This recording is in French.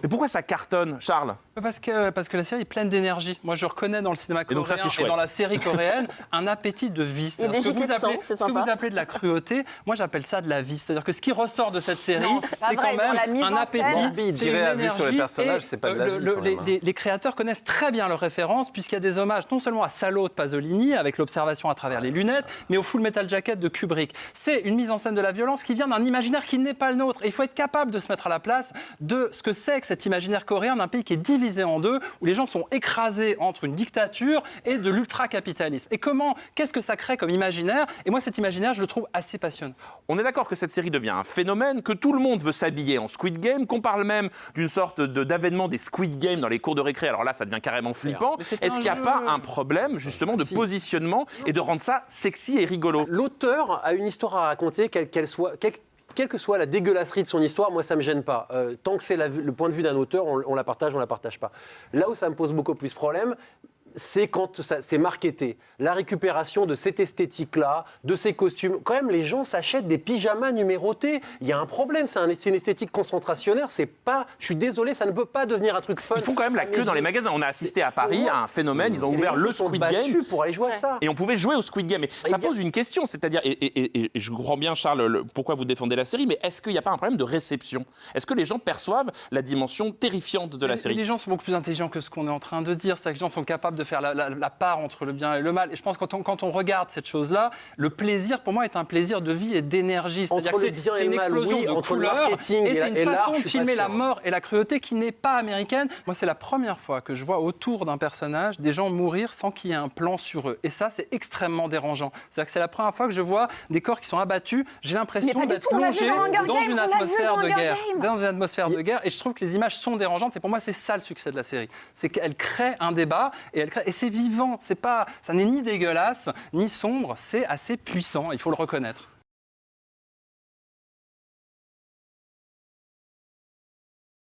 Mais pourquoi ça cartonne, Charles? Parce que la série est pleine d'énergie. Moi, je reconnais dans le cinéma coréen et dans la série coréenne un appétit de vie. Ce que vous appelez de la cruauté, moi j'appelle ça de la vie. C'est-à-dire que ce qui ressort de cette série, c'est quand même un appétit, c'est une énergie. Sur les personnages, c'est pas de la vie, les créateurs connaissent très bien leurs références, puisqu'il y a des hommages non seulement à Salo de Pasolini, avec l'observation à travers les lunettes, mais au Full Metal Jacket de Kubrick. C'est une mise en scène de la violence qui vient d'un imaginaire qui n'est pas le nôtre. Et il faut être capable de se mettre à la place de ce que c'est que cet imaginaire coréen d'un pays qui est divisé en deux, où les gens sont écrasés entre une dictature et de l'ultra-capitalisme. Et qu'est-ce que ça crée comme imaginaire? Et moi, cet imaginaire, je le trouve assez passionnant. On est d'accord que cette série devient un phénomène, que tout le monde veut s'habiller en Squid Game, qu'on parle même d'une sorte d'avènement des Squid Game dans les cours de récré. Alors là, ça devient carrément flippant. Est-ce qu'il n'y a pas un problème, justement, de positionnement et de rendre ça sexy et rigolo? L'auteur a une histoire à raconter, quelle que soit la dégueulasserie de son histoire, moi ça me gêne pas. Tant que c'est le point de vue d'un auteur, on la partage, on la partage pas. Là où ça me pose beaucoup plus problème, c'est quand c'est marketé. La récupération de cette esthétique-là, de ces costumes. Quand même, les gens s'achètent des pyjamas numérotés. Il y a un problème, c'est une esthétique concentrationnaire. C'est pas, je suis désolé, ça ne peut pas devenir un truc fun. Ils font quand même la queue dans les magasins. On a assisté à Paris à un phénomène. Ils ont ouvert le Squid Game pour aller jouer à ça. Et on pouvait jouer au Squid Game. Et ça pose une question, c'est-à-dire, et je comprends bien, Charles, pourquoi vous défendez la série, mais est-ce qu'il n'y a pas un problème de réception? Est-ce que les gens perçoivent la dimension terrifiante de la série? Les gens sont beaucoup plus intelligents que ce qu'on est en train de dire. C'est que les gens sont capables de faire la part entre le bien et le mal. Et je pense que quand on regarde cette chose-là, le plaisir, pour moi, est un plaisir de vie et d'énergie. C'est-à-dire que c'est une explosion de couleurs et c'est une façon de filmer la mort et la cruauté qui n'est pas américaine. Moi, c'est la première fois que je vois autour d'un personnage des gens mourir sans qu'il y ait un plan sur eux. Et ça, c'est extrêmement dérangeant. C'est-à-dire que c'est la première fois que je vois des corps qui sont abattus. J'ai l'impression d'être plongé dans une atmosphère de guerre. Dans une atmosphère de guerre. Et je trouve que les images sont dérangeantes. Et pour moi, c'est ça le succès de la série. C'est qu'elle crée un débat et c'est vivant. Ça n'est ni dégueulasse, ni sombre, c'est assez puissant, il faut le reconnaître.